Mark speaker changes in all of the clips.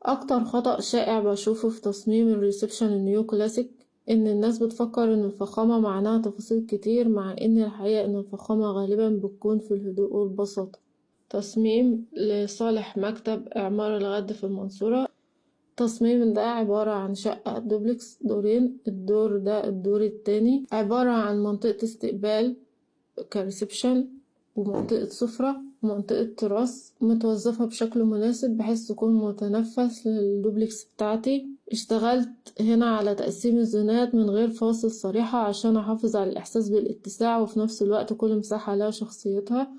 Speaker 1: اكتر خطأ شائع بشوفه في تصميم الريسبشن النيو كلاسيك ان الناس بتفكر ان الفخامة معناها تفاصيل كتير، مع ان الحقيقة ان الفخامة غالبا بتكون في الهدوء والبساطة. تصميم لصالح مكتب اعمار الغد في المنصورة. التصميم ده عبارة عن شقة دوبلكس دورين، الدور ده الدور التاني عبارة عن منطقة استقبال كريسبشن ومنطقة سفرة ومنطقة تراس متوظفة بشكل مناسب بحيث تكون متنفس للدوبلكس بتاعتي. اشتغلت هنا على تقسيم الزونات من غير فاصل صريحة عشان احافظ على الاحساس بالاتساع، وفي نفس الوقت كل مساحة لها شخصيتها.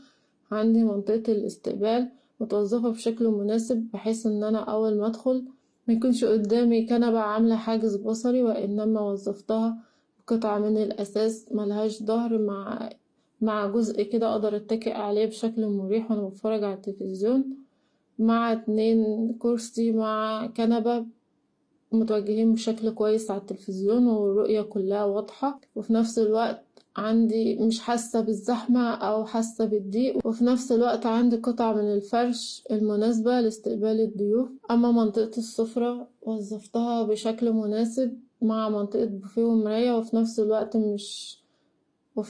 Speaker 1: عندي منطقة الاستقبال متوظفة بشكل مناسب بحيث ان انا اول ما ادخل ميكونش قدامي كنبة عاملة حاجز بصري، وانما وظفتها بقطعة من الاساس ملهاش ظهر مع جزء كده اقدر اتكئ عليه بشكل مريح وانا بتفرج على التلفزيون، مع 2 كرسي مع كنبة متوجهين بشكل كويس على التلفزيون والرؤية كلها واضحة. وفي نفس الوقت عندي مش حاسة بالزحمة او حاسة بالضيق، وفي نفس الوقت عندي قطع من الفرش المناسبة لاستقبال الضيوف. اما منطقة السفرة وظفتها بشكل مناسب مع منطقة بوفيه ومراية، وفي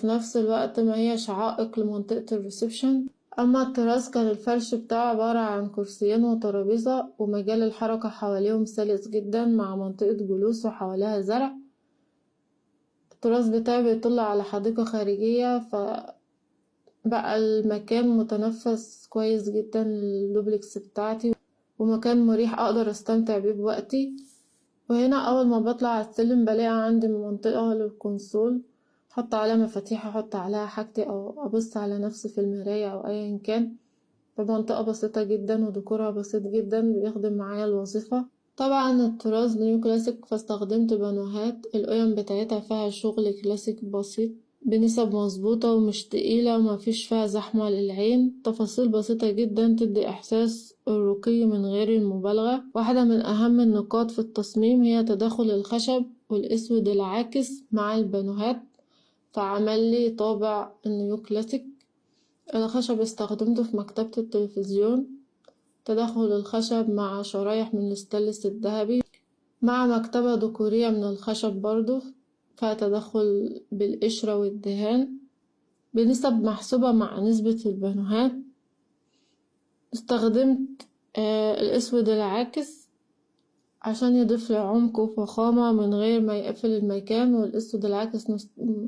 Speaker 1: نفس الوقت ما هيش عائق لمنطقة الريسبشن. أما التراس كان الفرش بتاعه عبارة عن كرسيين وترابيزة، ومجال الحركة حواليهم سلس جدا مع منطقة جلوس وحواليها زرع. التراس بتاعي بيطل على حديقة خارجية، فبقى المكان متنفس كويس جدا للدوبلكس بتاعتي، ومكان مريح أقدر أستمتع بيه بوقتي. وهنا أول ما بطلع على السلم بلاقي عندي منطقة للكونسول، احط عليها مفاتيح، احط عليها حاجتي او ابص على نفسي في المراية او ايا كان. فمنطقة بسيطة جدا وديكورها بسيط جدا بيخدم معايا الوظيفة. طبعا الطراز نيو كلاسيك، فاستخدمت بانوهات القيم بتاعتها فيها شغل كلاسيك بسيط بنسب مظبوطة ومش تقيلة ومفيش فيها زحمة للعين، تفاصيل بسيطة جدا تدي إحساس الرقي من غير المبالغة. واحدة من أهم النقاط في التصميم هي تداخل الخشب والأسود العاكس مع البانوهات، فعمل لي طابع النيو كلاسيك. الخشب استخدمته في مكتبة التلفزيون، تداخل الخشب مع شرايح من الستانلس الذهبي مع مكتبة ديكورية من الخشب برضو فيها تدخل بالقشرة والدهان بنسب محسوبة مع نسبة البانوهات. استخدمت الأسود العاكس عشان يضيف لي عمق وفخامة من غير ما يقفل المكان، والأسود العاكس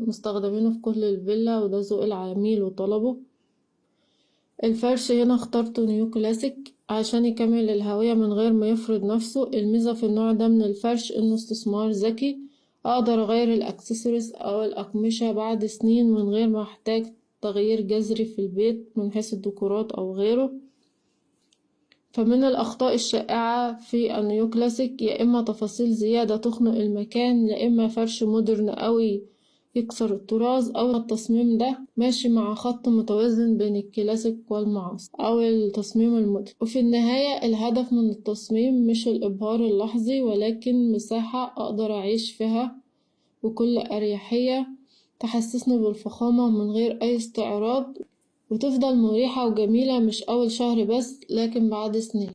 Speaker 1: مستخدمينه في كل الفيلا وده ذوق العميل وطلبه. الفرش هنا اخترته نيو كلاسيك عشان يكمل الهوية من غير ما يفرض نفسه. الميزة في النوع ده من الفرش انه استثمار ذكي، اقدر اغير الاكسسوارز او الاقمشة بعد سنين من غير ما احتاج تغيير جذري في البيت من حيث الديكورات او غيره. فمن الاخطاء الشائعة في النيو كلاسيك يا اما تفاصيل زيادة تخنق المكان، يا اما فرش مودرن قوي يكسر الطراز، او التصميم ده ماشي مع خط متوازن بين الكلاسيك والمعاصر او التصميم المودرن. وفي النهاية الهدف من التصميم مش الابهار اللحظي، ولكن مساحة اقدر اعيش فيها بكل اريحية تحسسني بالفخامة من غير اي استعراض، وتفضل مريحة وجميلة مش اول شهر بس لكن بعد سنين.